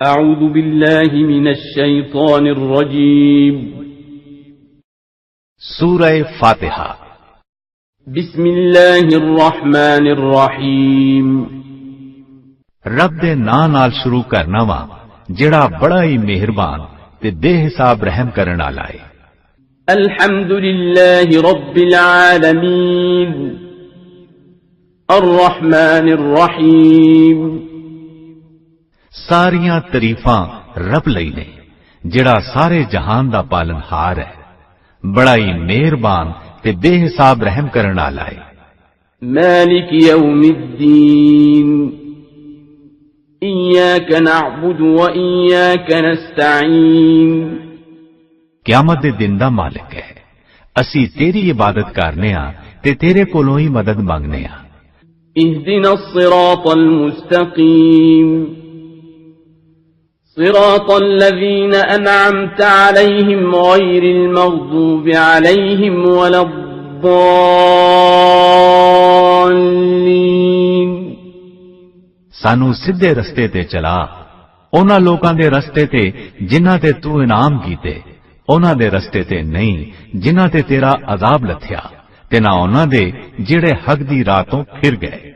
اعوذ باللہ من الشیطان الرجیم سورہ فاتحہ بسم اللہ الرحمن الرحیم رب دے نام نال شروع کرنا وا جڑا بڑا ہی مہربان تے بے حساب رحم کرن والا ہے۔ الحمد للہ رب العالمین الرحمن الرحیم ساریاں تعریفاں رب لئی نے جڑا سارے جہان دا پالن ہار ہے، بڑا ہی مہربان تے بے حساب رحم کرن والا ہے۔ مالک یوم الدین ایاک نعبد و ایاک نستعین قیامت دے دن دا مالک ہے، اسی تیری عبادت کرنے ہاں تے تیرے کولوں ہی مدد منگنے ہاں۔ اہدنا الصراط المستقیم صراط الذین انعمت علیہم غیر المغضوب علیہم ولا الضالین۔ سانو سیدھے رستے تے چلا، اونا لوکاں دے رستے تے جنہاں تے تو انعام کیتے، اونا دے رستے تے نہیں جنہاں تے تیرا عذاب لتھیا، تے نہ اونا دے جڑے حق دی راہ تو پھر گئے۔